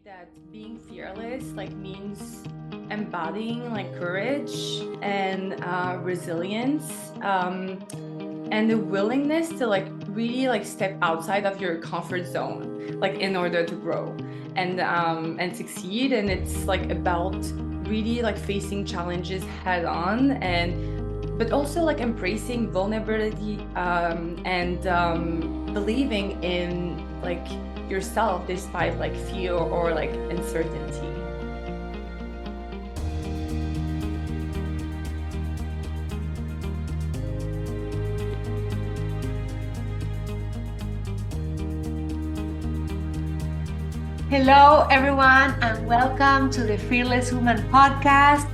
that being fearless means embodying courage and resilience, and the willingness to really step outside of your comfort zone in order to grow and succeed. And it's about really facing challenges head on, and but also embracing vulnerability, and believing in yourself despite fear or uncertainty. Hello, everyone, and welcome to the Fearless Woman podcast.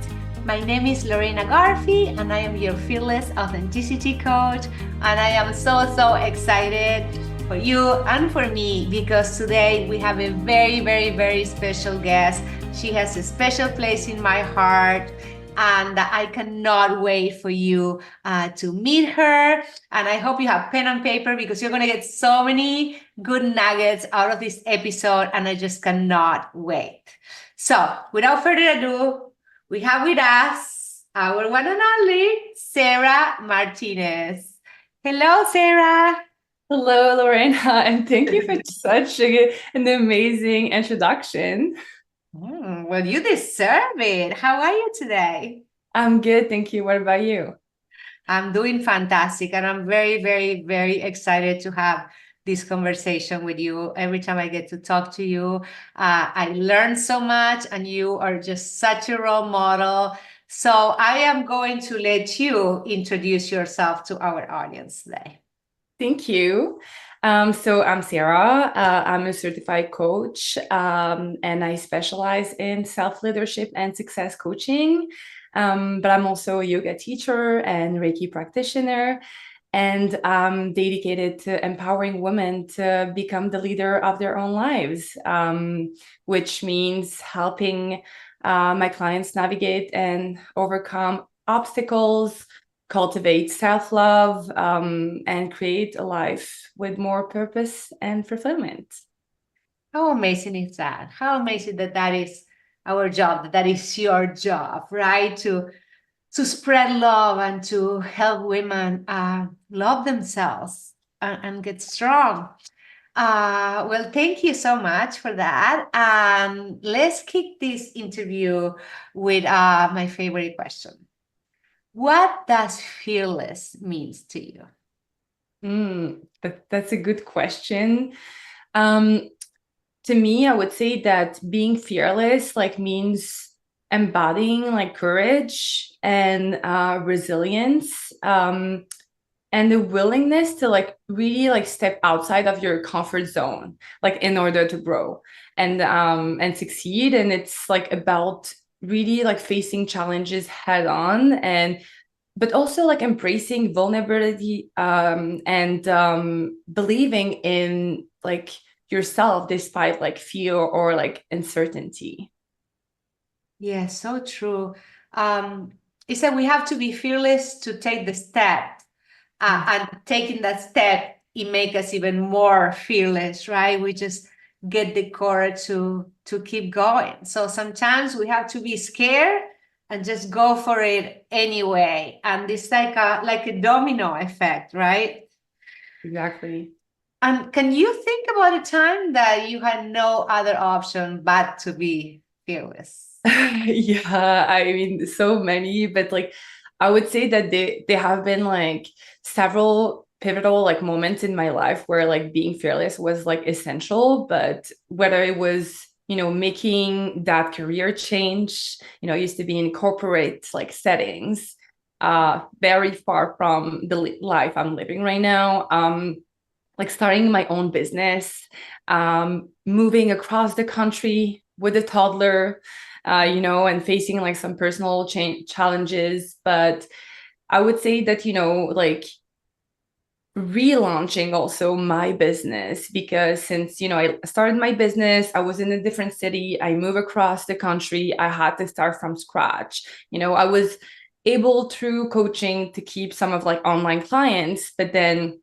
My name is Lorena Garfi, and I am your Fearless Authenticity Coach. And I am so excited for you and for me because today we have a very special guest. She has a special place in my heart, and I cannot wait for you to meet her. And I hope you have pen and paper because you're going to get so many good nuggets out of this episode, and I just cannot wait. So without further ado, we have with us our one and only Sarah Martinez. Hello, Sarah. Hello, Lorena, and thank you for such an amazing introduction. Well, you deserve it. How are you today? I'm good, thank you. What about you? I'm doing fantastic, and I'm very excited to have this conversation with you. Every time I get to talk to you, I learn so much, and you are just such a role model. So I am going to let you introduce yourself to our audience today. Thank you. So I'm Sarah. I'm a certified coach, and I specialize in self-leadership and success coaching. But I'm also a yoga teacher and Reiki practitioner, and I'm dedicated to empowering women to become the leader of their own lives, which means helping my clients navigate and overcome obstacles, cultivate self-love, and create a life with more purpose and fulfillment. How amazing is that? How amazing that is our job, that is your job, right? To spread love and to help women love themselves and get strong. Well, thank you so much for that. Let's kick this interview with my favorite question. What does fearless means to you? That's a good question. To me, I would say that being fearless means embodying courage and resilience, and the willingness to really step outside of your comfort zone in order to grow and succeed. And it's about really facing challenges head on, and but also embracing vulnerability, and believing in yourself despite fear or uncertainty. Yeah, so true. It's that we have to be fearless to take the step, and taking that step, it makes us even more fearless, right? We just get the courage to keep going. So sometimes we have to be scared and just go for it anyway. And it's like a domino effect, right? Exactly. And can you think about a time that you had no other option but to be fearless? Yeah, I mean, so many, but I would say that they have been several pivotal moments in my life where being fearless was essential. But whether it was making that career change, I used to be in corporate settings, very far from the life I'm living right now, starting my own business, moving across the country with a toddler, and facing some personal challenges. But I would say that, relaunching also my business, because since, I started my business, I was in a different city, I moved across the country, I had to start from scratch. I was able through coaching to keep some of online clients, but then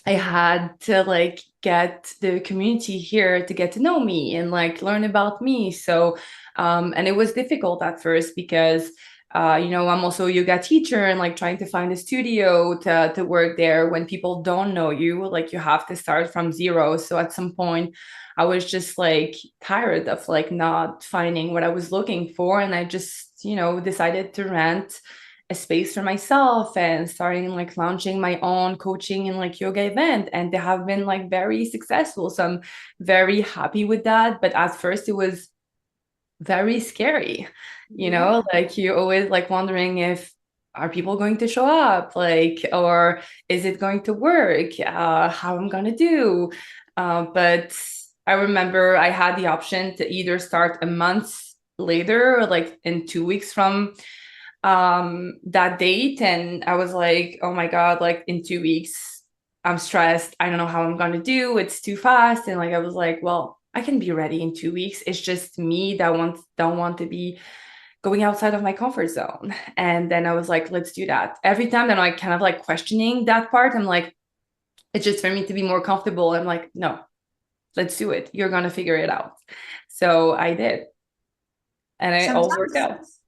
I had to like get the community here to get to know me and like learn about me. So, and it was difficult at first because, I'm also a yoga teacher and like trying to find a studio to work there when people don't know you, like you have to start from zero. So at some point, I was just like tired of like not finding what I was looking for, and I just, decided to rent a space for myself and starting like launching my own coaching and like yoga event, and they have been like very successful, so I'm very happy with that. But at first it was very scary, Yeah. like you always like wondering if are people going to show up, like, or is it going to work, how I'm gonna do, but I remember I had the option to either start a month later or like in 2 weeks from that date, and I was like, oh my god, like in 2 weeks I'm stressed, I don't know how I'm gonna do, it's too fast. And like I was like, well, I can be ready in 2 weeks, it's just me that don't want to be going outside of my comfort zone. And then I was like, let's do that. Every time that I'm like kind of like questioning that part, I'm like, it's just for me to be more comfortable. I'm like, no, let's do it, you're gonna figure it out. So I did, and it all worked Sometimes,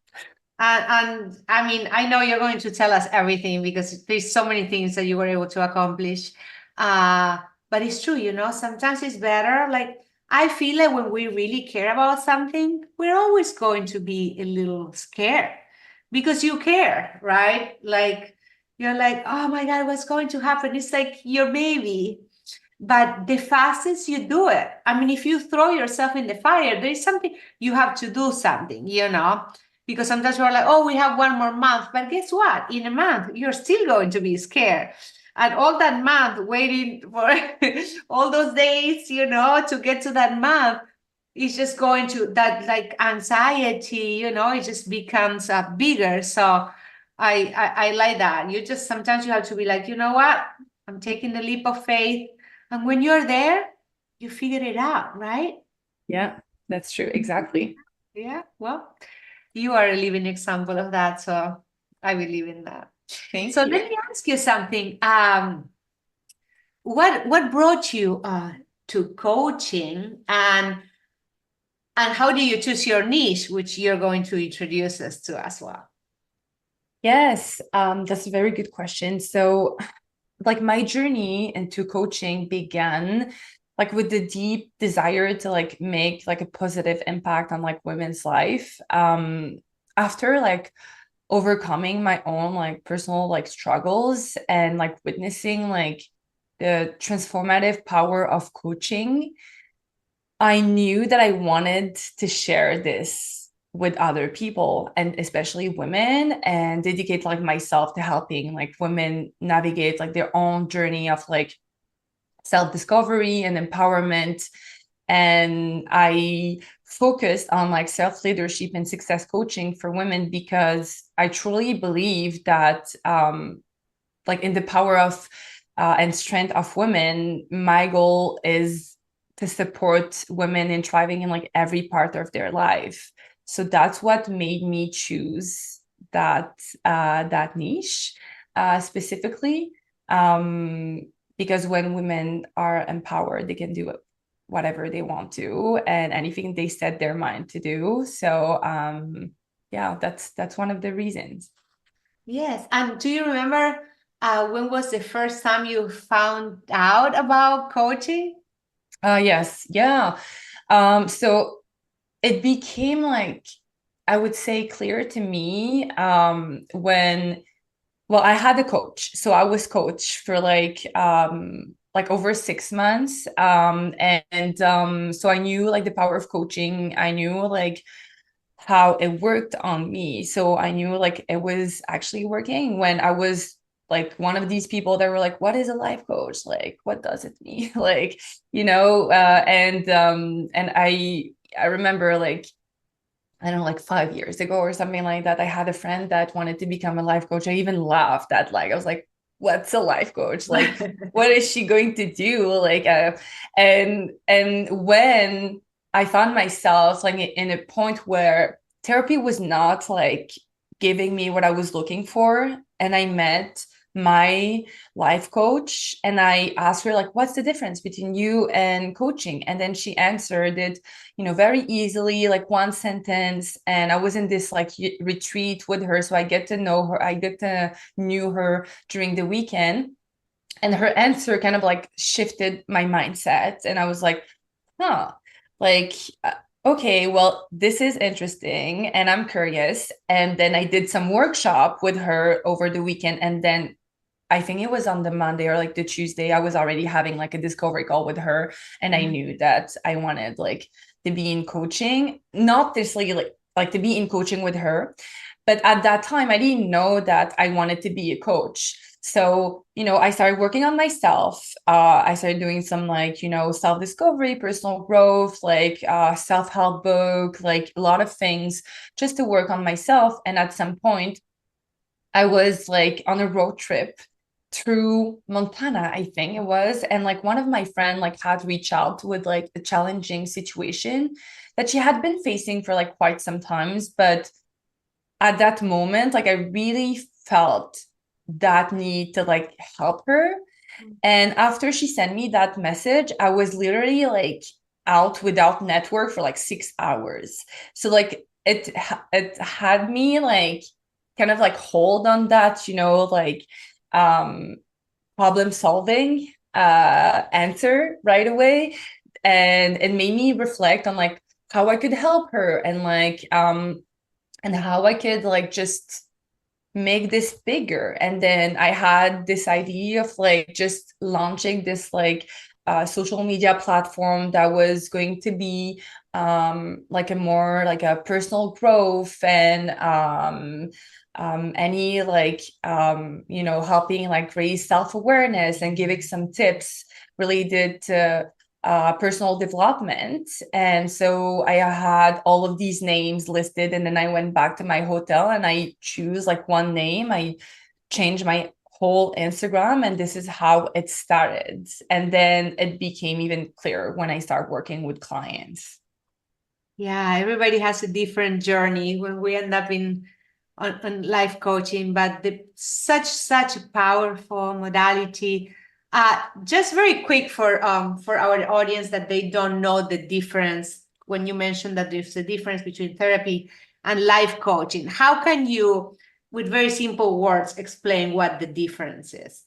out. and I mean, I know you're going to tell us everything because there's so many things that you were able to accomplish. Uh, but it's true, sometimes it's better. Like, I feel like when we really care about something, we're always going to be a little scared because you care, right? Like, you're like, oh my God, what's going to happen? It's like your baby. But the fastest you do it, I mean, if you throw yourself in the fire, there is something you have to do something, because sometimes we're like, oh, we have one more month. But guess what? In a month, you're still going to be scared. And all that month waiting for all those days, to get to that month is just going to that like anxiety, it just becomes bigger. So I like that. You just sometimes you have to be like, you know what? I'm taking the leap of faith. And when you're there, you figure it out, right? Yeah, that's true, exactly. Yeah. Well, you are a living example of that. So I believe in that. So Thank let you. me ask you something. What brought you to coaching, and how do you choose your niche, which you're going to introduce us to as well? Yes, that's a very good question. So, like, my journey into coaching began like with the deep desire to like make like a positive impact on like women's life. After like overcoming my own like personal like struggles and like witnessing like the transformative power of coaching, I knew that I wanted to share this with other people, and especially women, and dedicate like myself to helping like women navigate like their own journey of like self-discovery and empowerment. And I focused on like self-leadership and success coaching for women because I truly believe that like in the power of and strength of women, my goal is to support women in thriving in like every part of their life. So that's what made me choose that niche specifically, um, because when women are empowered, they can do whatever they want to and anything they set their mind to do. So yeah, that's one of the reasons. Yes. And do you remember when was the first time you found out about coaching? Yes, yeah. So it became like, I would say, clear to me when, well, I had a coach. So I was coach for like over 6 months. So I knew like the power of coaching. I knew like how it worked on me. So I knew like it was actually working when I was like one of these people that were like, what is a life coach? Like, what does it mean? Like, and I remember like, I don't know, like 5 years ago or something like that, I had a friend that wanted to become a life coach. I even laughed at like, I was like, what's a life coach? Like, what is she going to do? Like, and when I found myself like in a point where therapy was not like giving me what I was looking for, and I met my life coach, and I asked her, like, what's the difference between you and coaching? And then she answered it, very easily, like one sentence. And I was in this like retreat with her, so I get to know her. I get to knew her during the weekend, and her answer kind of like shifted my mindset. And I was like, huh, like, okay, well, this is interesting and I'm curious. And then I did some workshop with her over the weekend. And then I think it was on the Monday or like the Tuesday, I was already having like a discovery call with her. And I knew that I wanted like to be in coaching, not necessarily like to be in coaching with her. But at that time, I didn't know that I wanted to be a coach. So, I started working on myself. I started doing some like, self-discovery, personal growth, like self-help book, like a lot of things just to work on myself. And at some point, I was like on a road trip through Montana, I think it was. And like one of my friend like had reached out with like a challenging situation that she had been facing for like quite some times. But at that moment, like I really felt that need to like help her. And after she sent me that message, I was literally like out without network for like 6 hours. So like it had me like kind of like hold on that, like um problem solving answer right away. And it made me reflect on like how I could help her, and how I could like just make this bigger. And then I had this idea of like just launching this like social media platform that was going to be like a more like a personal growth, and any like helping like raise self-awareness and giving some tips related to personal development. And so I had all of these names listed, and then I went back to my hotel and I choose like one name. I changed my whole Instagram, and this is how it started. And then it became even clearer when I started working with clients. Yeah, everybody has a different journey when we end up on life coaching, but such a powerful modality. Just very quick for our audience that they don't know the difference. When you mentioned that there's a difference between therapy and life coaching, how can you, with very simple words, explain what the difference is?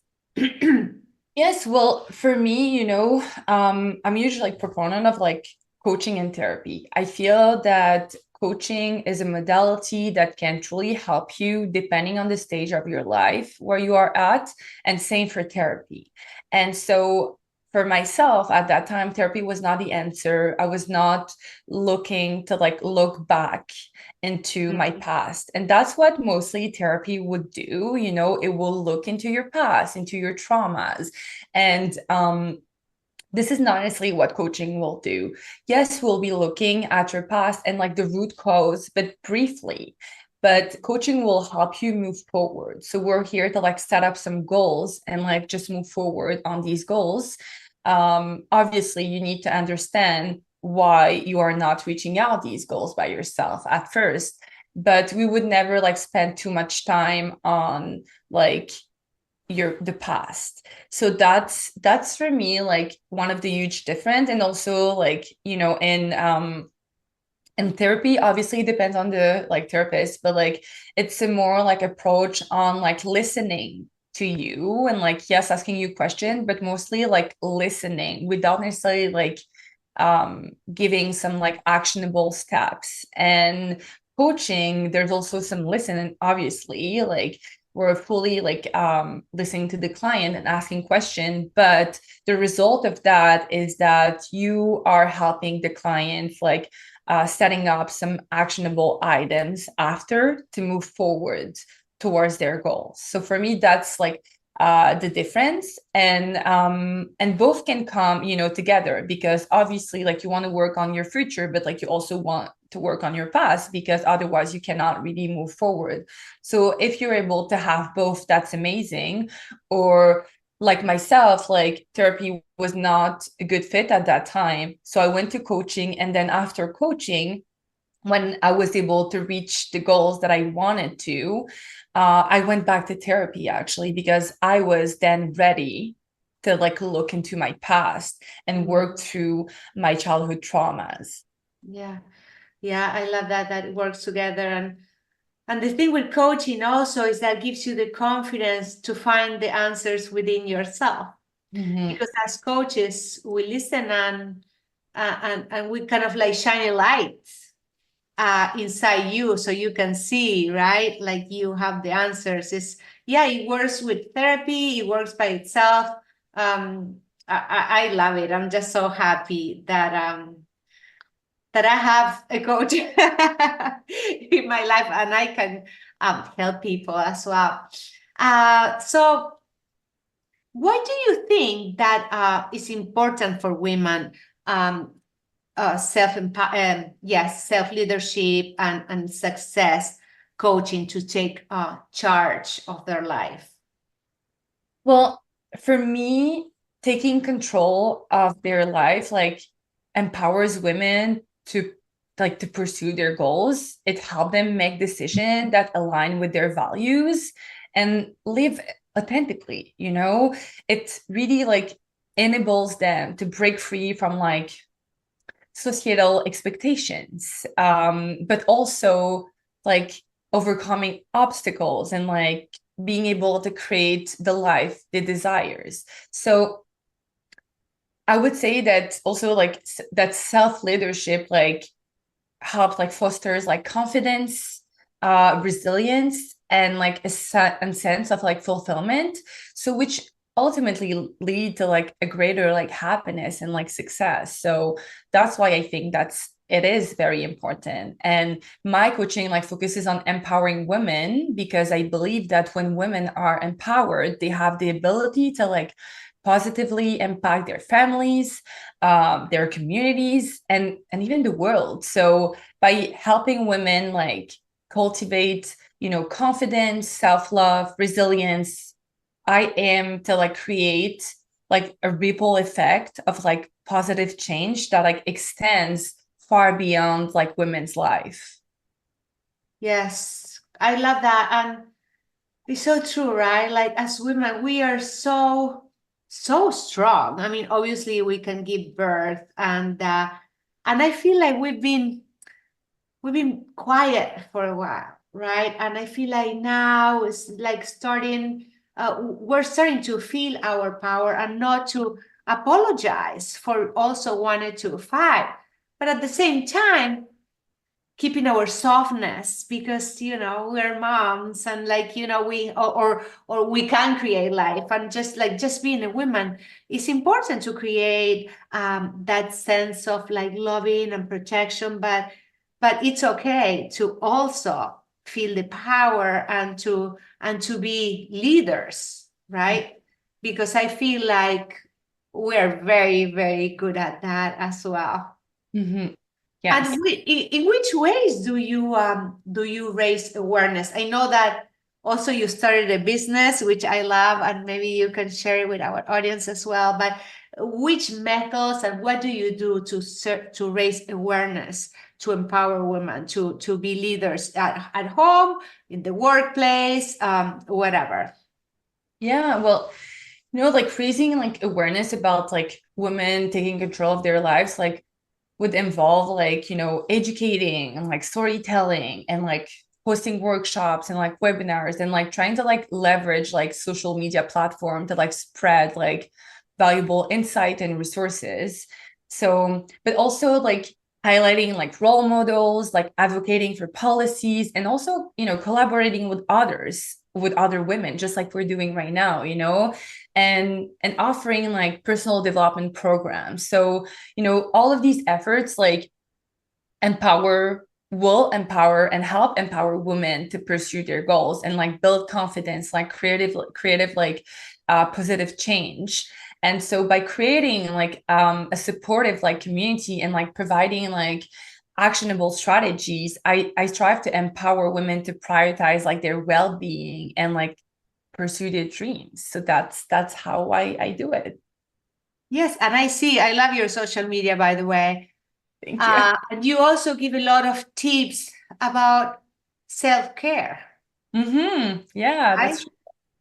Yes, well, for me, I'm usually like proponent of like coaching and therapy. I feel that coaching is a modality that can truly help you depending on the stage of your life where you are at, and same for therapy. And so for myself at that time, therapy was not the answer. I was not looking to like look back into my past. And that's what mostly therapy would do. It will look into your past, into your traumas. And this is not necessarily what coaching will do. Yes, we'll be looking at your past and like the root cause, but briefly. But coaching will help you move forward. So we're here to like set up some goals and like just move forward on these goals. Obviously, you need to understand why you are not reaching out these goals by yourself at first. But we would never like spend too much time on like the past. So that's for me like one of the huge difference. And also like in therapy, obviously it depends on the like therapist, but like it's a more like approach on like listening to you, and like yes, asking you question, but mostly like listening without necessarily like giving some like actionable steps. And coaching, there's also some listening, obviously, like we're fully like listening to the client and asking questions, but the result of that is that you are helping the client like setting up some actionable items after to move forward towards their goals. So for me, that's like the difference. And both can come together, because obviously like you want to work on your future, but like you also want to work on your past, because otherwise you cannot really move forward. So if you're able to have both, that's amazing. Or like myself, like therapy was not a good fit at that time, so I went to coaching. And then after coaching, when I was able to reach the goals that I wanted to, I went back to therapy actually, because I was then ready to like look into my past and work through my childhood traumas. Yeah. Yeah, I love that it works together. And the thing with coaching also is that gives you the confidence to find the answers within yourself. Mm-hmm. Because as coaches, we listen and we kind of like shine a light inside you so you can see, right? Like you have the answers. It works with therapy, it works by itself. I love it. I'm just so happy that I have a coach in my life and I can help people as well. So why do you think that is important for women? Self leadership and success coaching to take charge of their life. Well, for me, taking control of their life like empowers women to pursue their goals. It helps them make decisions that align with their values and live authentically, you know? It really like enables them to break free from like societal expectations, but also like overcoming obstacles and like being able to create the life they desires. So I would say that also like that self leadership like helps like fosters like confidence, resilience, and like a sense of like fulfillment. So which ultimately lead to like a greater like happiness and like success. So that's why I think it is very important. And my coaching like focuses on empowering women because I believe that when women are empowered, they have the ability to like positively impact their families, their communities, and even the world. So by helping women like cultivate, you know, confidence, self-love, resilience, I am to like create like a ripple effect of like positive change that like extends far beyond like women's life. Yes, I love that. And it's so true, right? Like as women, we are so strong. I mean, obviously we can give birth and I feel like we've been quiet for a while, right? And I feel like now it's like we're starting to feel our power and not to apologize for also wanting to fight. But at the same time, keeping our softness because we're moms and like we or we can create life and just being a woman it's important to create that sense of like loving and protection but it's okay to also feel the power and to be leaders, right? Because I feel like we're very very good at that as well. Mm-hmm. And Yes. in which ways do you raise awareness? I know that also you started a business, which I love, and maybe you can share it with our audience as well. But which methods and what do you do to raise awareness, to empower women, to be leaders at home, in the workplace, whatever? Yeah, well, you know, like raising like awareness about like women taking control of their lives, like would involve like, you know, educating and like storytelling and like hosting workshops and like webinars and like trying to like leverage like social media platform to like spread like valuable insight and resources. So, but also like highlighting like role models, like advocating for policies and also, you know, collaborating with other women, just like we're doing right now, you know, and offering like personal development programs. So, you know, all of these efforts like will empower and help empower women to pursue their goals and like build confidence, like creative like positive change. And so by creating like a supportive like community and like providing like actionable strategies, I strive to empower women to prioritize like their well-being and like pursue their dreams. So that's how I do it. Yes, and I love your social media, by the way. Thank you. And you also give a lot of tips about self-care, Yeah, right? that's true.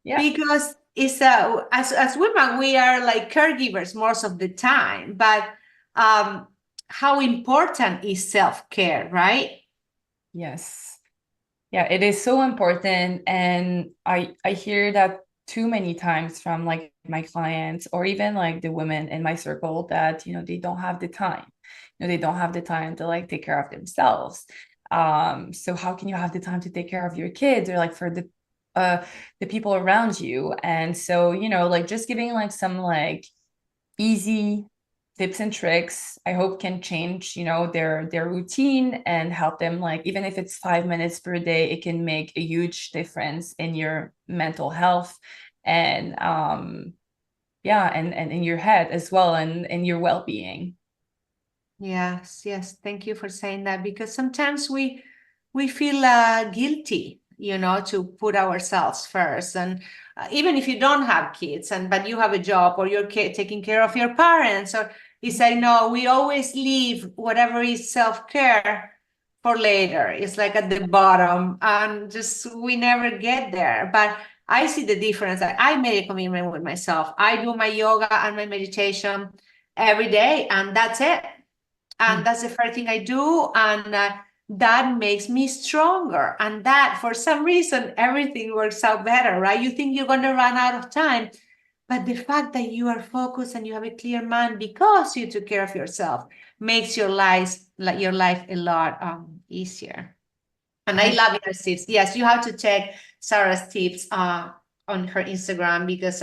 Yeah. Because it's as women, we are like caregivers most of the time, but how important is self-care, right? Yes. Yeah, it is so important. And I hear that too many times from like my clients or even like the women in my circle that, they don't have the time. They don't have the time to like take care of themselves. So how can you have the time to take care of your kids or like for the people around you? And so, like just giving like some like easy tips and tricks I hope can change their routine and help them, like even if it's 5 minutes per day, it can make a huge difference in your mental health and yeah, and in your head as well, and in your well-being. Yes, yes. Thank you for saying that, because sometimes we feel guilty, to put ourselves first. And even if you don't have kids, and but you have a job, or you're taking care of your parents, or you say no, we always leave whatever is self-care for later. It's like at the bottom, and just we never get there. But I see the difference. I made a commitment with myself. I do my yoga and my meditation every day, and that's it. And that's the first thing I do, and that makes me stronger. And that, for some reason, everything works out better, right? You think you're going to run out of time, but the fact that you are focused and you have a clear mind because you took care of yourself makes your life a lot easier. And I love your tips. Yes, you have to check Sarah's tips on her Instagram, because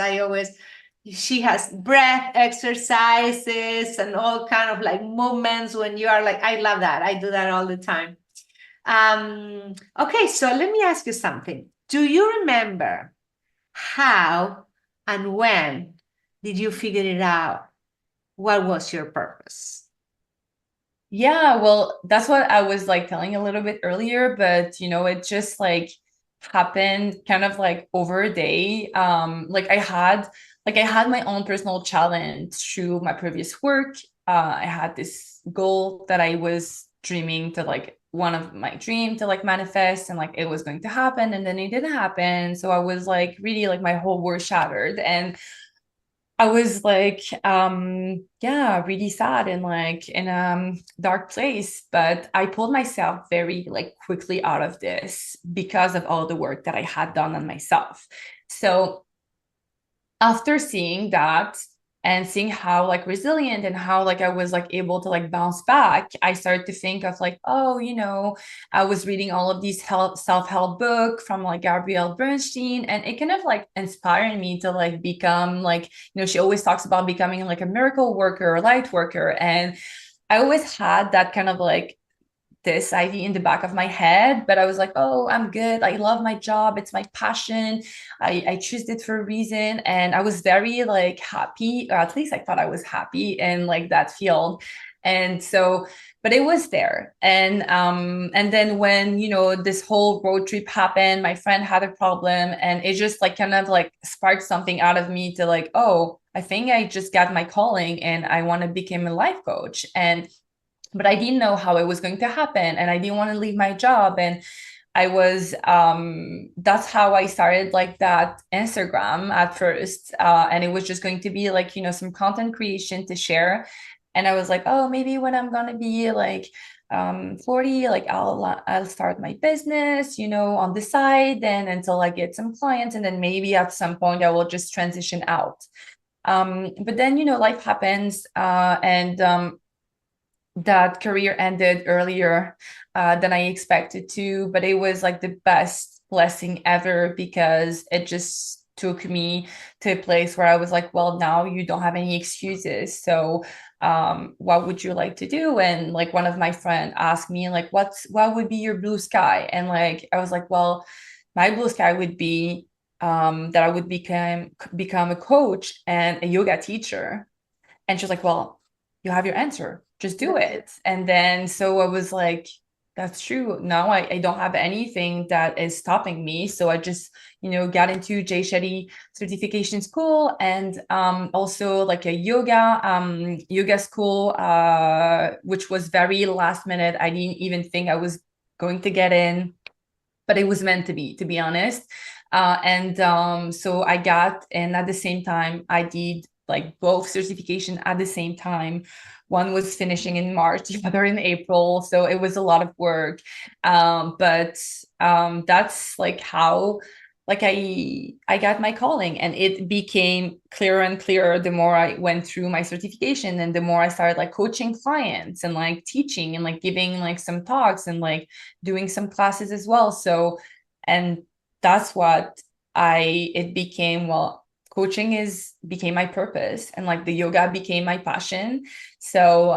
she has breath exercises and all kind of like movements when you are like, I love that. I do that all the time. Okay, so let me ask you something. Do you remember how and when did you figure it out? What was your purpose? Yeah, well, that's what I was like telling a little bit earlier, but it just like happened kind of like over a day. Like I had my own personal challenge through my previous work. I had this goal that I was dreaming to like one of my dream to like manifest, and like it was going to happen, and then it didn't happen. So I was like really like my whole world shattered, and I was like, yeah, really sad and like in a dark place. But I pulled myself very like quickly out of this because of all the work that I had done on myself. So after seeing that and seeing how like resilient and how like I was like able to like bounce back, I started to think of like, oh, I was reading all of these self-help book from like Gabrielle Bernstein, and it kind of like inspired me to like become like, she always talks about becoming like a miracle worker or light worker. And I always had that kind of like this idea in the back of my head, but I was like, oh, I'm good. I love my job. It's my passion. I choose it for a reason. And I was very like happy, or at least I thought I was happy in like that field. And so, but it was there. And then when, this whole road trip happened, my friend had a problem, and it just like kind of like sparked something out of me to like, oh, I think I just got my calling and I want to become a life coach. But I didn't know how it was going to happen, and I didn't want to leave my job. And I was that's how I started like that Instagram at first. And it was just going to be like, some content creation to share. And I was like, oh, maybe when I'm gonna be like 40, like I'll start my business, on the side, then until I get some clients, and then maybe at some point I will just transition out. But then, life happens, and that career ended earlier than I expected to, but it was like the best blessing ever, because it just took me to a place where I was like, well, now you don't have any excuses. So what would you like to do? And like one of my friends asked me like, what would be your blue sky? And like I was like, well, my blue sky would be that I would become a coach and a yoga teacher. And she's like, well, you have your answer, just do it. And then so I was like, That's true. Now I don't have anything that is stopping me. So I just, got into Shetty certification school, and also like a yoga school, which was very last minute. I didn't even think I was going to get in, but it was meant to be honest. And so I got in at the same time. I did like both certification at the same time. One was finishing in March, the other in April. So it was a lot of work. But that's like how like I got my calling, and it became clearer and clearer the more I went through my certification, and the more I started like coaching clients and like teaching and like giving like some talks and like doing some classes as well. So, and that's what it became, well, coaching became my purpose, and like the yoga became my passion. So,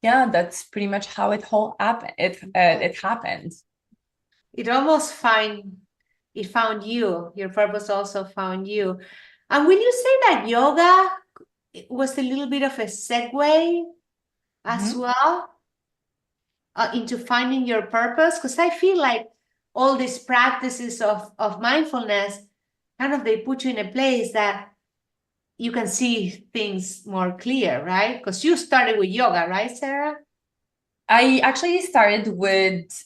yeah, that's pretty much how it whole happened. It happened. It almost found you. Your purpose also found you. And will you say that yoga was a little bit of a segue as Mm-hmm. well into finding your purpose? Because I feel like all these practices of mindfulness kind of they put you in a place that you can see things more clear, right? Because you started with yoga, right, Sarah? I actually started with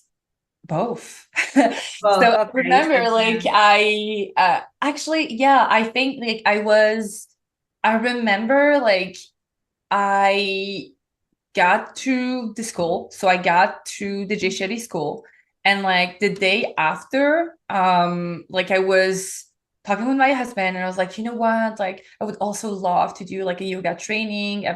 both. So Well, I okay, remember like I actually, yeah, I think like I remember like I got to the school. So I got to the J Shetty school, and like the day after, like I was talking with my husband, and I was like, you know what? Like I would also love to do like a yoga training.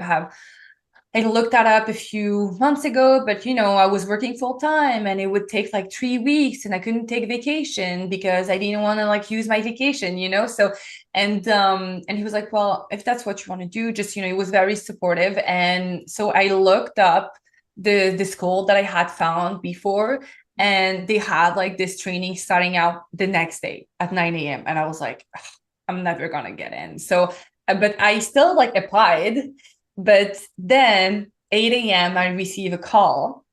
I looked that up a few months ago, but I was working full time, and it would take like 3 weeks, and I couldn't take vacation because I didn't want to like use my vacation. So, and he was like, well, if that's what you want to do, just, he was very supportive. And so I looked up the school that I had found before, and they had like this training starting out the next day at 9 a.m. And I was like, "Ugh, I'm never gonna get in." So, but I still like applied. But then 8 a.m., I receive a call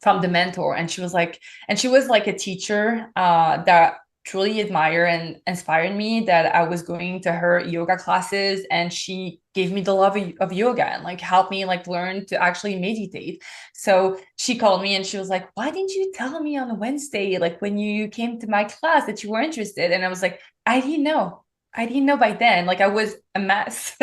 from the mentor, and she was like a teacher that truly admire and inspired me, that I was going to her yoga classes, and she gave me the love of yoga and like helped me like learn to actually meditate. So she called me and she was like, why didn't you tell me on a Wednesday, like when you came to my class, that you were interested? And I was like, I didn't know by then. Like I was a mess.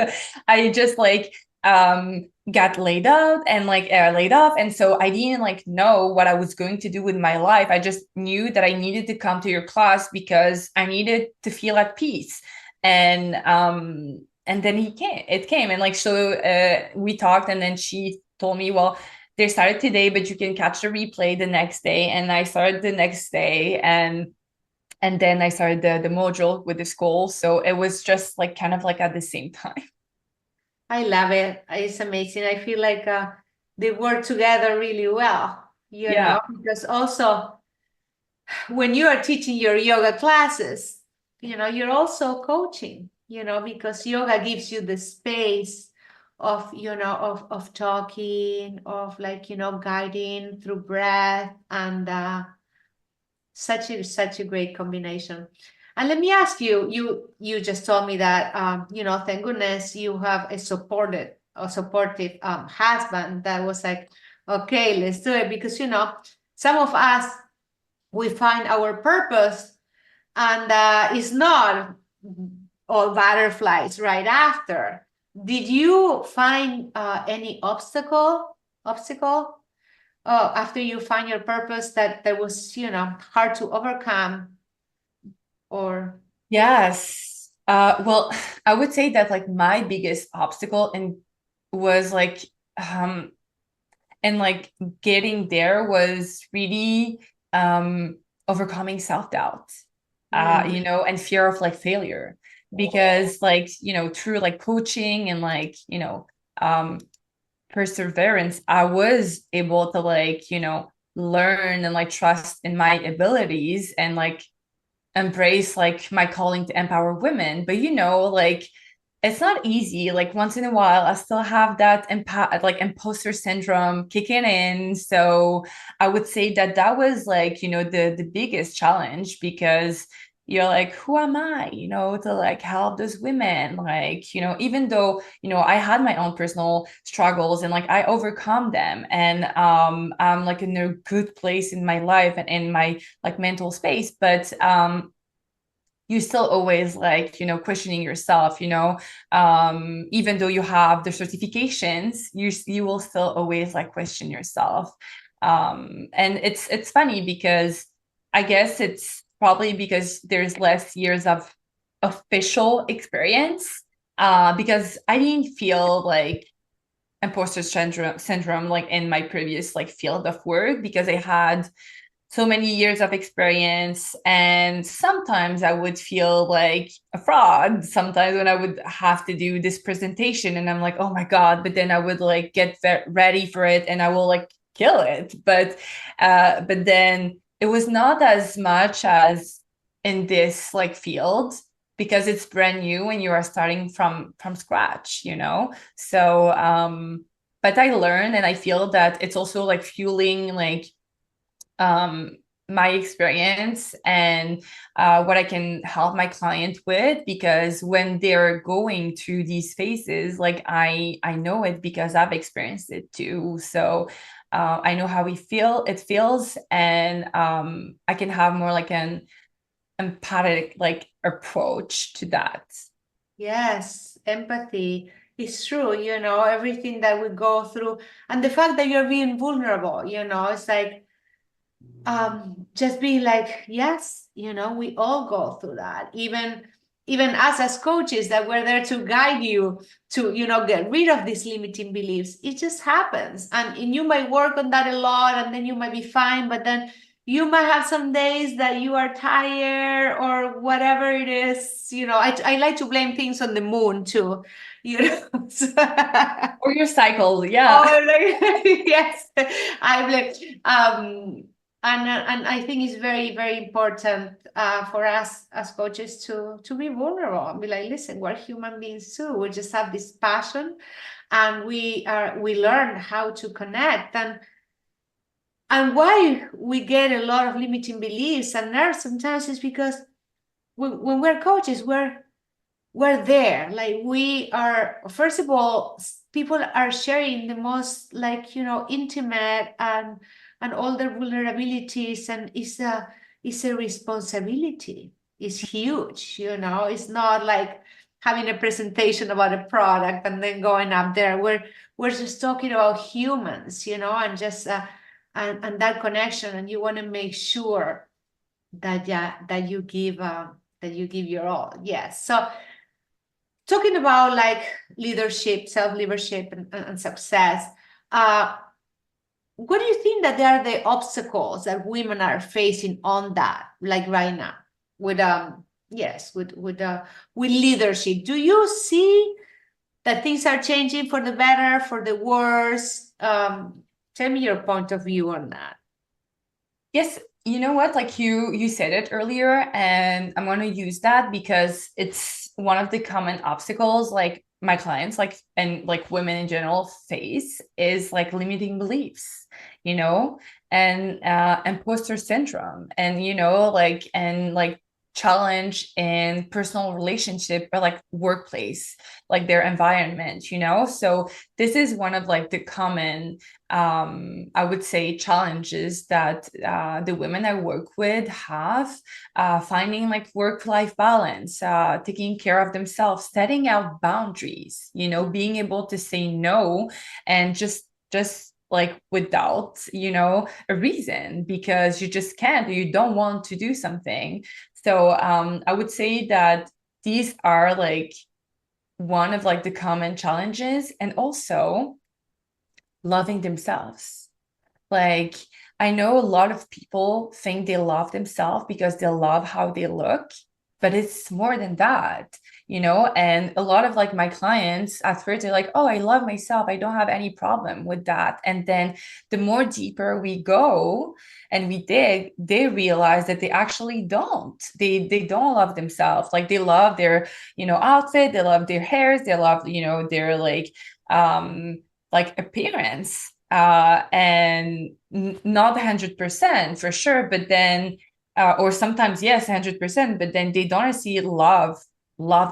I just like got laid out and like laid off, and so I didn't like know what I was going to do with my life. I just knew that I needed to come to your class because I needed to feel at peace. And then it came, and like so we talked, and then she told me, well, they started today, but you can catch the replay the next day. And I started the next day, and then I started the module with the school. So it was just like kind of like at the same time. I love it. It's amazing. I feel like they work together really well, Yeah. because also when you are teaching your yoga classes, you're also coaching, because yoga gives you the space of talking, of like, guiding through breath, and such a great combination. And let me ask you, you just told me that thank goodness you have a supportive husband that was like, okay, let's do it. Because some of us, we find our purpose, and it's not all butterflies right after. Did you find any obstacle after you find your purpose that was hard to overcome? Or Yes. Well, I would say that like my biggest obstacle and was like and like getting there was really overcoming self-doubt, and fear of like failure. Because like, through like coaching and like, perseverance, I was able to like, learn and like trust in my abilities and like embrace like my calling to empower women. But like it's not easy. Like once in a while, I still have that imposter syndrome kicking in. So I would say that that was like, the biggest challenge, because you're like, who am I, to like help those women? Like, even though, I had my own personal struggles and like I overcome them, and I'm like in a good place in my life and in my like mental space, but you still always like, questioning yourself, even though you have the certifications, you will still always like question yourself. And it's funny because I guess it's probably because there's less years of official experience, because I didn't feel like imposter syndrome like in my previous like field of work, because I had so many years of experience. And sometimes I would feel like a fraud sometimes when I would have to do this presentation, and I'm like, oh my God, but then I would like get ready for it and I will like kill it. But then it was not as much as in this like field, because it's brand new and you are starting from scratch, so but I learned, and I feel that it's also like fueling like um, my experience and what I can help my client with, because when they're going through these phases, like I know it because I've experienced it too. So I know how it feels, and I can have more like an empathic like approach to that. Yes, empathy is true, everything that we go through, and the fact that you're being vulnerable, it's like just be like, yes, we all go through that, even us as coaches, that we're there to guide you to get rid of these limiting beliefs. It just happens, and you might work on that a lot, and then you might be fine, but then you might have some days that you are tired or whatever it is. I like to blame things on the moon too, Or your cycle, yeah. Oh, like, yes, I blame. And I think it's very, very important for us as coaches to be vulnerable and be like, listen, we're human beings too. We just have this passion, and we learn how to connect, and why we get a lot of limiting beliefs and nerves sometimes is because when we're coaches, we're there, like we are, first of all, people are sharing the most like intimate and all their vulnerabilities, and it's a responsibility. It's huge. It's not like having a presentation about a product and then going up there. We're just talking about humans, and just and that connection, and you want to make sure that, yeah, that you give your all. Yes. So talking about like leadership, self-leadership, and success, what do you think that they are the obstacles that women are facing on that, like right now, with yes, with leadership? Do you see that things are changing for the better, for the worse? Tell me your point of view on that. Yes, you know what? Like you said it earlier, and I'm going to use that because it's one of the common obstacles like my clients like and like women in general face is like limiting beliefs, you know, and imposter syndrome, and like challenge in personal relationship or like workplace, like their environment, so this is one of like the common I would say challenges that the women I work with have, finding like work-life balance, taking care of themselves, setting out boundaries, being able to say no, and just like without, a reason, because you just can't, or you don't want to do something. So I would say that these are like one of like the common challenges, and also loving themselves. Like, I know a lot of people think they love themselves because they love how they look. but it's more than that, and a lot of like my clients at first they're like, oh, I love myself, I don't have any problem with that. And then the more deeper we go and we dig, they realize that they actually don't, they don't love themselves. Like they love their outfit, they love their hairs, they love their like appearance, and not 100% for sure, but then or sometimes yes 100%, but then they don't see love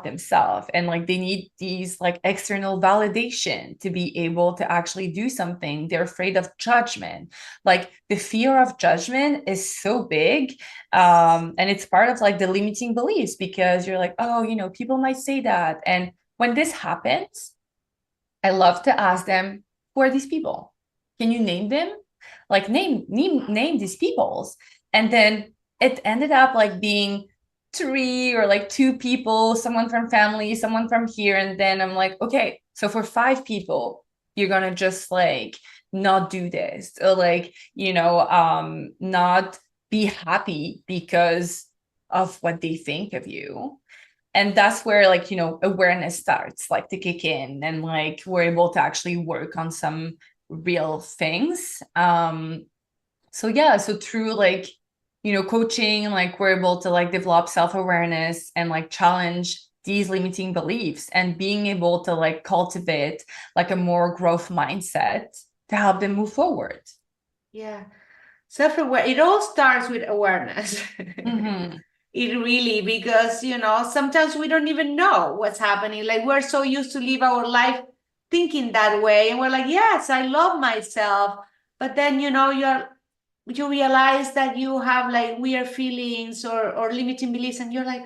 themselves, and like they need these like external validation to be able to actually do something. They're afraid of judgment. Like the fear of judgment is so big, and it's part of like the limiting beliefs, because you're like, oh, people might say that. And when this happens, I love to ask them, who are these people? Can you name them? Like name these peoples. And then it ended up like being three or like two people, someone from family, someone from here. And then I'm like, okay, so for five people, you're gonna just like not do this, or like, not be happy because of what they think of you. And that's where like awareness starts like to kick in, and like we're able to actually work on some real things. So yeah, so through like coaching, like we're able to like develop self-awareness and like challenge these limiting beliefs, and being able to like cultivate like a more growth mindset to help them move forward. Yeah. Self-aware, it all starts with awareness. Mm-hmm. It really, because, sometimes we don't even know what's happening. Like we're so used to live our life thinking that way. And we're like, yes, I love myself. But then, you realize that you have like weird feelings or limiting beliefs, and you're like,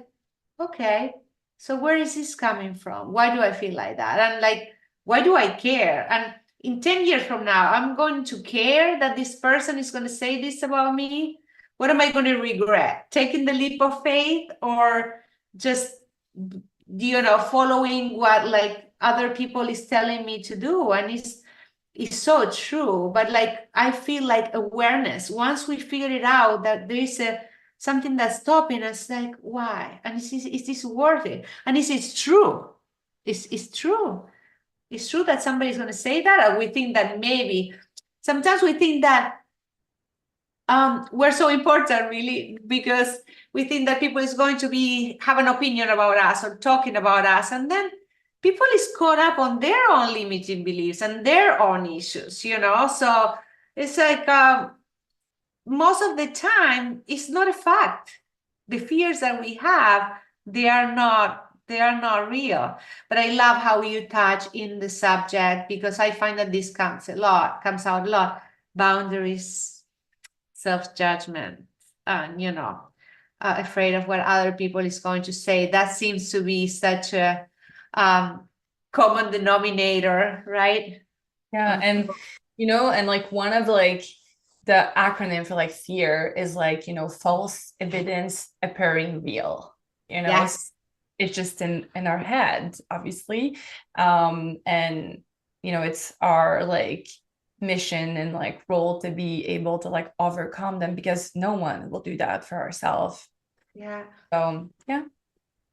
okay, so where is this coming from? Why do I feel like that? And like, why do I care? And in 10 years from now, I'm going to care that this person is going to say this about me. What am I going to regret? Taking the leap of faith, or just, following what like other people is telling me to do? And it's so true. But like, I feel like awareness, once we figure it out, that there is something that's stopping us, like, why? And is this worth it? And is it true? It's true. It's true that somebody's going to say that, or we think that maybe. Sometimes we think that we're so important, really, because we think that people is going to have an opinion about us or talking about us, and then people is caught up on their own limiting beliefs and their own issues, So it's like most of the time it's not a fact. The fears that we have, they are not real. But I love how you touch in the subject, because I find that this comes out a lot. Boundaries, self-judgment, and afraid of what other people is going to say. That seems to be such a common denominator, right? Yeah, and and like one of like the acronym for like fear is like, false evidence appearing real. Yes. It's just in our head, obviously. And it's our like mission and like role to be able to like overcome them, because no one will do that for ourselves. Yeah. So yeah.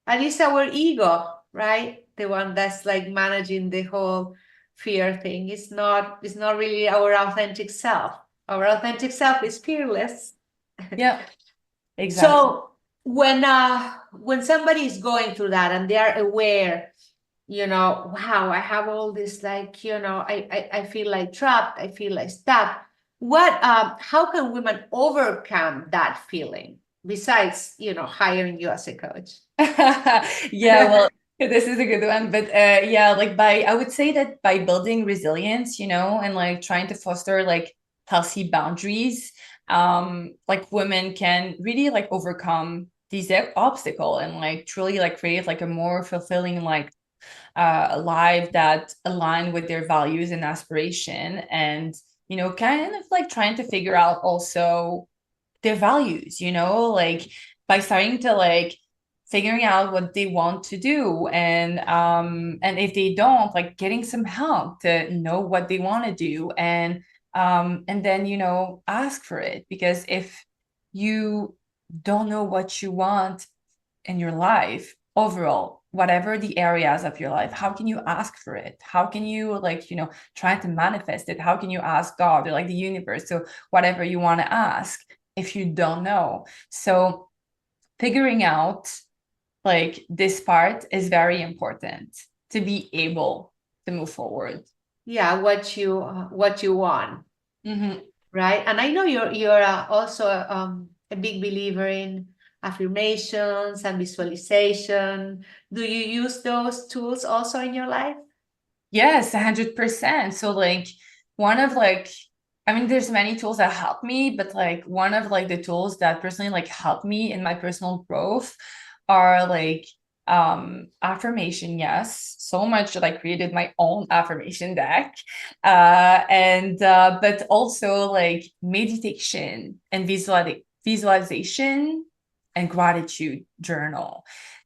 And it's our ego, right? The one that's like managing the whole fear thing. It's not really our authentic self. Our authentic self is fearless. Yeah, exactly. So when somebody is going through that and they are aware, wow, I have all this, like, I feel like trapped, I feel like stuck. How can women overcome that feeling besides, hiring you as a coach? Yeah, well, this is a good one. But yeah, like I would say that by building resilience, and like trying to foster like healthy boundaries, like women can really like overcome these obstacle and like truly like create like a more fulfilling like life that align with their values and aspiration. And kind of like trying to figure out also their values, like by starting to like figuring out what they want to do, and if they don't, like getting some help to know what they want to do, and then ask for it. Because if you don't know what you want, in your life overall, whatever the areas of your life, how can you ask for it? How can you like, try to manifest it? How can you ask God or like the universe? So whatever you want to ask if you don't know. So figuring out like this part is very important to be able to move forward. Yeah, what you want. Mm-hmm. Right? And I know you're also a big believer in affirmations and visualization. Do you use those tools also in your life? Yes, 100%. So like one of like, I mean, there's many tools that help me, but like one of like the tools that personally like help me in my personal growth are like affirmation, yes. So much that I created my own affirmation deck. And but also like meditation and visualization and gratitude journal.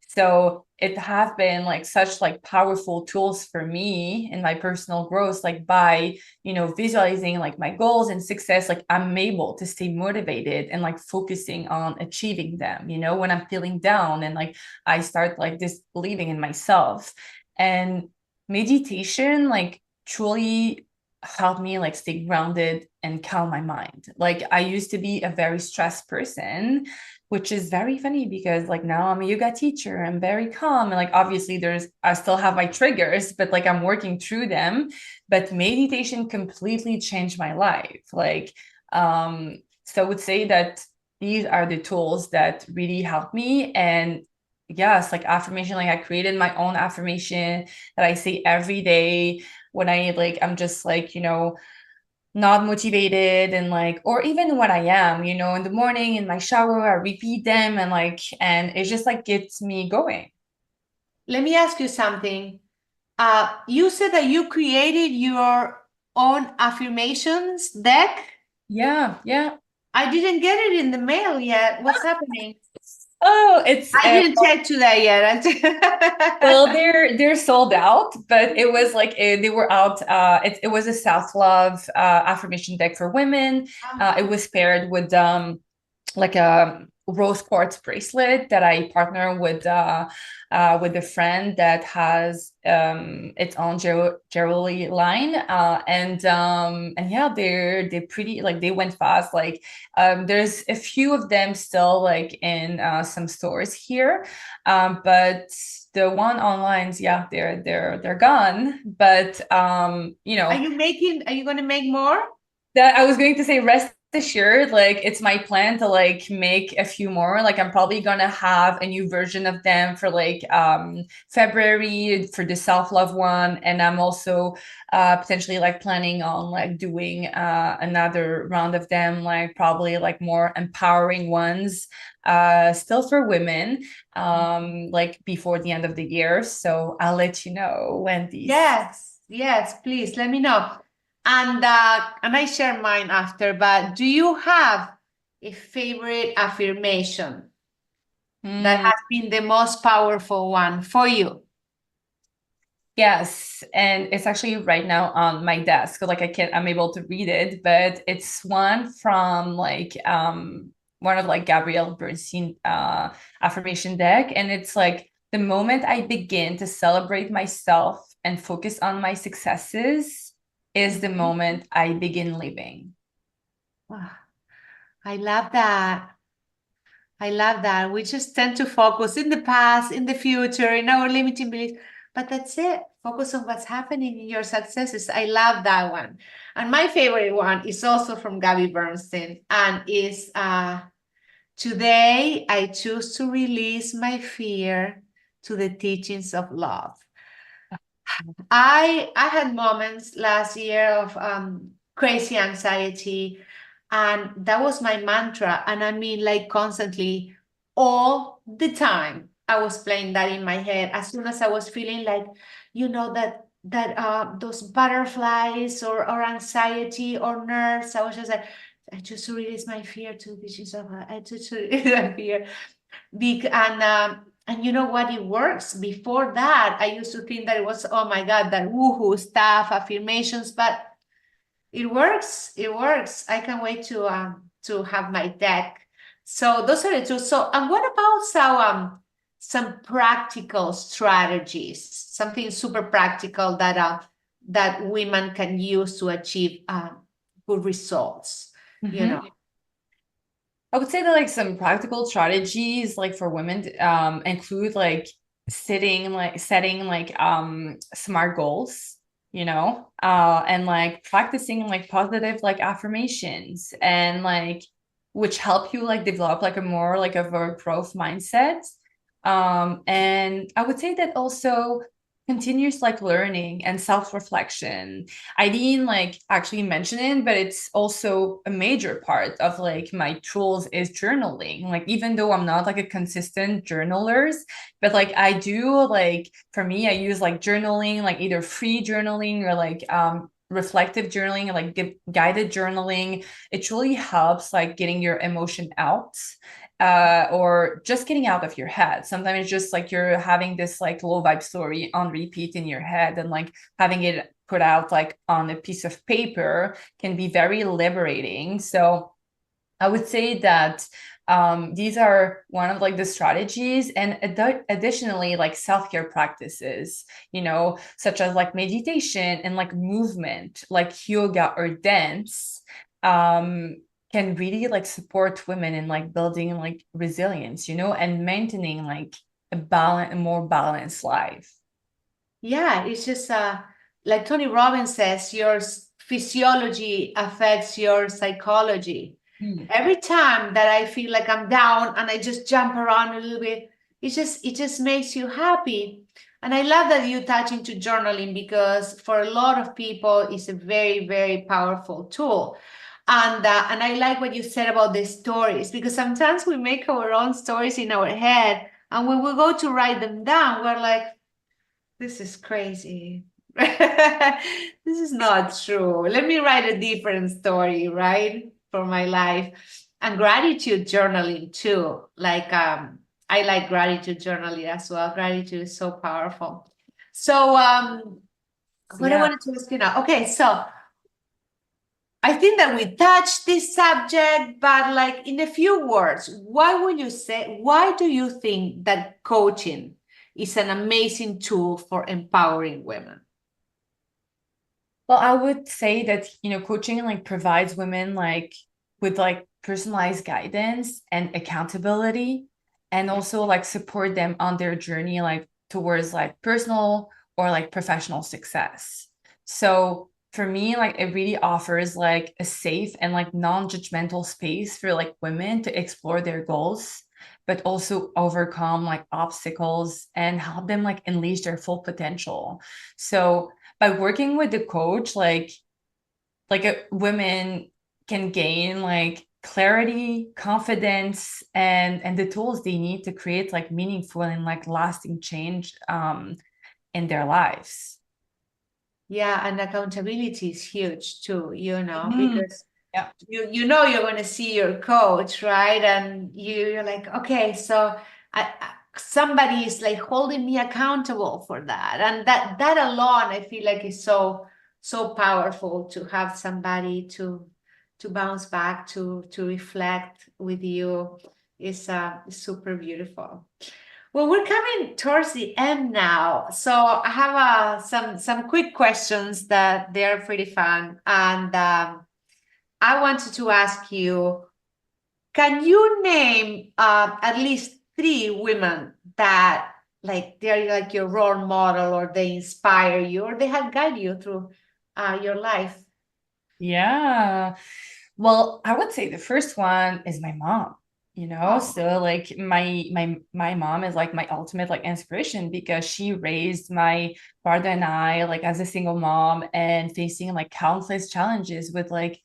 So it have been like such like powerful tools for me in my personal growth, like by, visualizing like my goals and success, like I'm able to stay motivated and like focusing on achieving them, when I'm feeling down and like I start like disbelieving in myself. And meditation like truly helped me like stay grounded and calm my mind. Like I used to be a very stressed person, which is very funny because like now I'm a yoga teacher. I'm very calm. And like obviously I still have my triggers, but like I'm working through them. But meditation completely changed my life. Like, so I would say that these are the tools that really help me. And yes, like affirmation, like I created my own affirmation that I say every day when I'm just like, not motivated and like, or even when I am, in the morning in my shower, I repeat them and it just like gets me going. Let me ask you something. You said that you created your own affirmations deck. Yeah, yeah. I didn't get it in the mail yet. What's happening? Oh, it's I didn't check today yet. well, they're sold out, but it was like they were out. It was a self love affirmation deck for women. It was paired with a rose quartz bracelet that I partner with a friend that has its own jewelry line. And yeah, they're pretty, like they went fast. Like there's a few of them still like in some stores here. But the one online, yeah, they're gone. But Are you gonna make more? that I was going to say, rest assured, like it's my plan to like make a few more. Like I'm probably gonna have a new version of them for like February for the self-love one. And I'm also potentially like planning on like doing another round of them, like probably like more empowering ones still for women like before the end of the year. So I'll let you know when these. Yes, please let me know. And I share mine after, but do you have a favorite affirmation that has been the most powerful one for you? Yes, and it's actually right now on my desk. So, like I'm able to read it, but it's one from like one of like Gabrielle Bernstein affirmation deck. And it's like the moment I begin to celebrate myself and focus on my successes is the moment I begin living. Wow, I love that. I love that. We just tend to focus in the past, in the future, in our limiting beliefs. But that's it. Focus on what's happening in your successes. I love that one. And my favorite one is also from Gabby Bernstein and is today I choose to release my fear to the teachings of love. I had moments last year of crazy anxiety, and that was my mantra. And I mean, like constantly, all the time, I was playing that in my head. As soon as I was feeling like, that those butterflies or anxiety or nerves, I was just like, I just release my fear to the teachings of love. I just release my fear. And you know what? It works. Before that, I used to think that it was, oh my God, that woohoo stuff, affirmations, but it works. It works. I can't wait to have my deck. So those are the two. So, and what about some practical strategies, something super practical that women can use to achieve good results, you know. I would say that like some practical strategies like for women include like setting like smart goals, and like practicing like positive like affirmations and like which help you like develop like a more like of a growth mindset. And I would say that also continuous like learning and self-reflection. I didn't like actually mention it, but it's also a major part of like my tools is journaling. Like even though I'm not like a consistent journalers, but like I do like for me, I use like journaling, like either free journaling or like reflective journaling, like guided journaling. It truly helps like getting your emotion out, or just getting out of your head. Sometimes it's just like you're having this like low vibe story on repeat in your head, and like having it put out like on a piece of paper can be very liberating. So I would say that these are one of like the strategies, and additionally like self-care practices, such as like meditation and like movement like yoga or dance, um, can really like support women in like building like resilience, and maintaining like a more balanced life. Yeah, it's just like Tony Robbins says, your physiology affects your psychology. Mm. Every time that I feel like I'm down and I just jump around a little bit, it just makes you happy. And I love that you touch into journaling, because for a lot of people it's a very, very powerful tool. And I like what you said about the stories, because sometimes we make our own stories in our head, and when we go to write them down, we're like, this is crazy. This is not true. Let me write a different story, right? For my life. And gratitude journaling too. Like I like gratitude journaling as well. Gratitude is so powerful. So what I Yeah. wanted to ask you now. Okay, so I think that we touched this subject, but like in a few words, why do you think that coaching is an amazing tool for empowering women? Well, I would say that, coaching like provides women like with like personalized guidance and accountability, and also like support them on their journey like towards like personal or like professional success. So for me, like it really offers like a safe and like non-judgmental space for like women to explore their goals, but also overcome like obstacles and help them like unleash their full potential. So by working with the coach, women can gain like clarity, confidence, and the tools they need to create like meaningful and like lasting change in their lives. Yeah, and accountability is huge too, Mhm. because Yeah. you're going to see your coach, right? And you're like, okay, so somebody is like holding me accountable for that, and that alone, I feel like is so powerful, to have somebody to bounce back, to reflect with you, is super beautiful. Well, we're coming towards the end now, so I have some quick questions that they're pretty fun, and I wanted to ask you: can you name at least three women that like they're like your role model, or they inspire you, or they have guided you through your life? Yeah. Well, I would say the first one is my mom, Oh, so like my mom is like my ultimate like inspiration, because she raised my brother and I like as a single mom and facing like countless challenges with like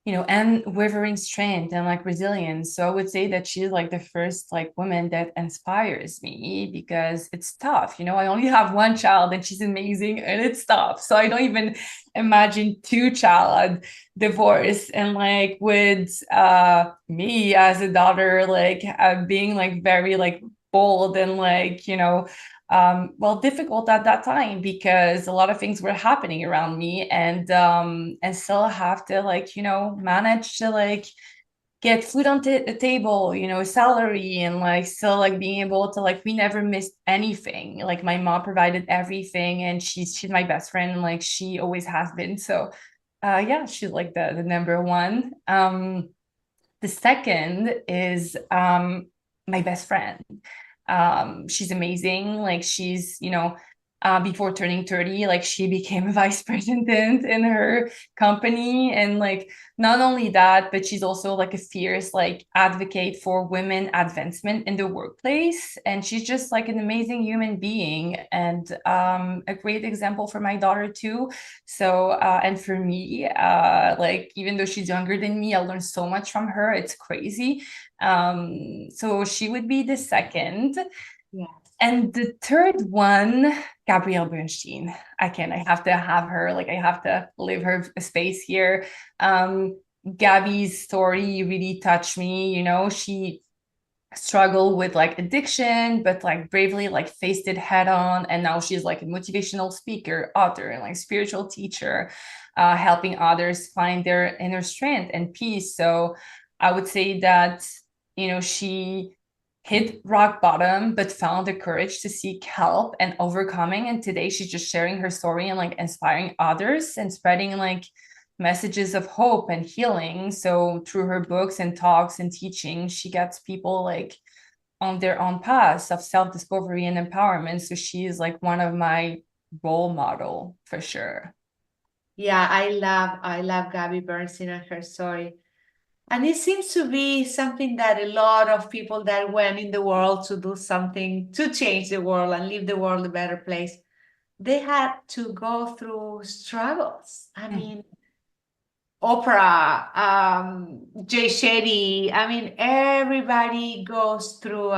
unwavering strength and like resilience. So I would say that she's like the first like woman that inspires me, because it's tough. I only have one child and she's amazing, and it's tough. So I don't even imagine two-child divorce, and like with me as a daughter, like being like very like bold and like, well, difficult at that time, because a lot of things were happening around me, and still have to like, manage to like get food on the table, salary, and like still like being able to like we never missed anything. Like my mom provided everything, and she's my best friend, and like she always has been. So yeah, she's like the number one. The second is my best friend. She's amazing. Like she's, before turning 30, like she became a vice president in her company. And like not only that, but she's also like a fierce like advocate for women advancement in the workplace. And she's just like an amazing human being, and a great example for my daughter too. So and for me, like even though she's younger than me, I learned so much from her. It's crazy. So she would be the second. Yes. And the third one, Gabrielle Bernstein. I have to have her, like I have to leave her space here. Gabby's story really touched me. She struggled with like addiction, but like bravely like faced it head on. And now she's like a motivational speaker, author, and like spiritual teacher, helping others find their inner strength and peace. So I would say that, she hit rock bottom, but found the courage to seek help and overcoming. And today she's just sharing her story and like inspiring others and spreading like messages of hope and healing. So through her books and talks and teaching, she gets people like on their own paths of self-discovery and empowerment. So she is like one of my role model for sure. Yeah, I love Gabby Bernstein and her story. And it seems to be something that a lot of people that went in the world to do something to change the world and leave the world a better place, they had to go through struggles. I mean, Oprah, Shetty. I mean, everybody goes through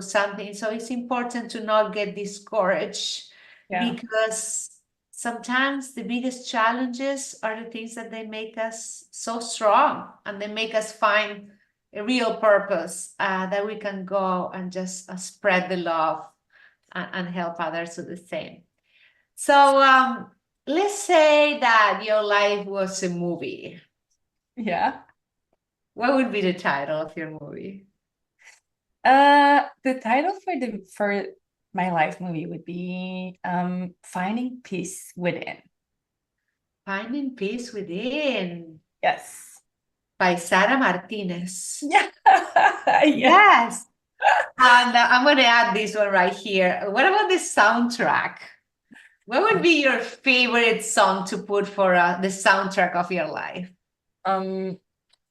something. So it's important to not get discouraged, Yeah. because sometimes the biggest challenges are the things that they make us so strong, and they make us find a real purpose, that we can go and just spread the love, and help others do the same. So let's say that your life was a movie. Yeah. What would be the title of your movie? The title for my life movie would be Finding Peace Within. Finding Peace Within. Yes. By Sarah Martinez. Yeah. Yeah. Yes. And I'm going to add this one right here. What about the soundtrack? What would be your favorite song to put for the soundtrack of your life?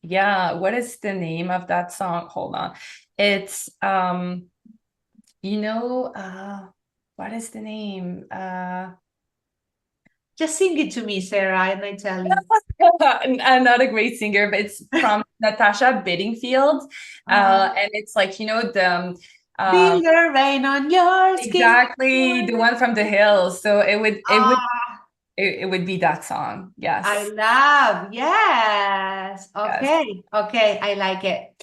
Yeah, what is the name of that song? Hold on. It's what is the name? Just sing it to me, Sarah, and I tell you. I'm not a great singer, but it's from Natasha Bedingfield. And it's like, the Feel the rain on your skin. exactly the one from the hills. So it would Ah, it would be that song. Yes. I love, yes. Okay, Yes. okay, I like it.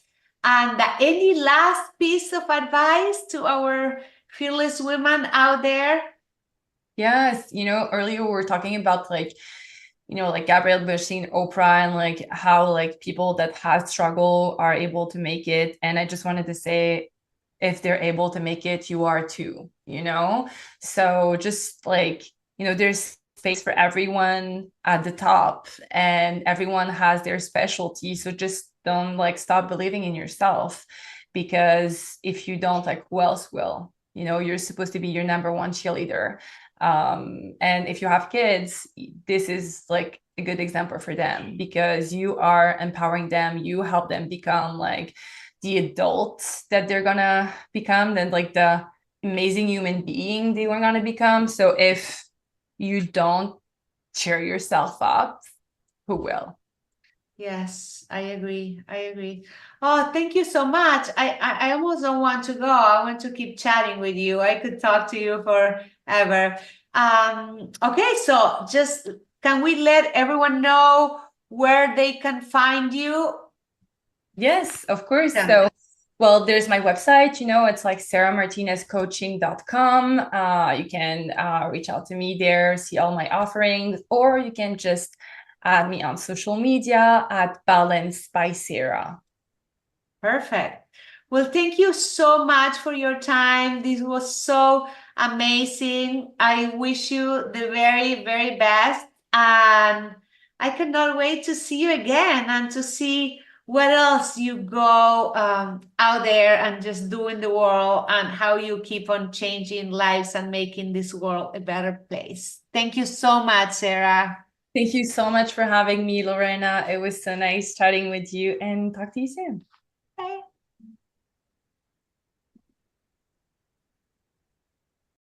And any last piece of advice to our fearless women out there? Yes. Earlier we were talking about like, like Gabrielle Bernstein, Oprah, and like how like people that have struggle are able to make it. And I just wanted to say, if they're able to make it, you are too, So just like, there's space for everyone at the top, and everyone has their specialty. So just don't like stop believing in yourself, because if you don't, like who else will? You're supposed to be your number one cheerleader. And if you have kids, this is like a good example for them, because you are empowering them. You help them become like the adults that they're gonna become, then like the amazing human being they were gonna become. So if you don't cheer yourself up, who will? Yes, I agree. I agree. Oh, thank you so much. I almost don't want to go. I want to keep chatting with you. I could talk to you forever. Okay, so just can we let everyone know where they can find you? Yes, of course. Yeah. So, well, there's my website, it's like sarahmartinezcoaching.com. You can reach out to me there, see all my offerings, or you can just Add me on social media at Balance by Sarah. Perfect. Well, thank you so much for your time. This was so amazing. I wish you the very, very best. And I cannot wait to see you again and to see what else you go out there and just do in the world and how you keep on changing lives and making this world a better place. Thank you so much, Sarah. Thank you so much for having me, Lorena. It was so nice chatting with you, and talk to you soon.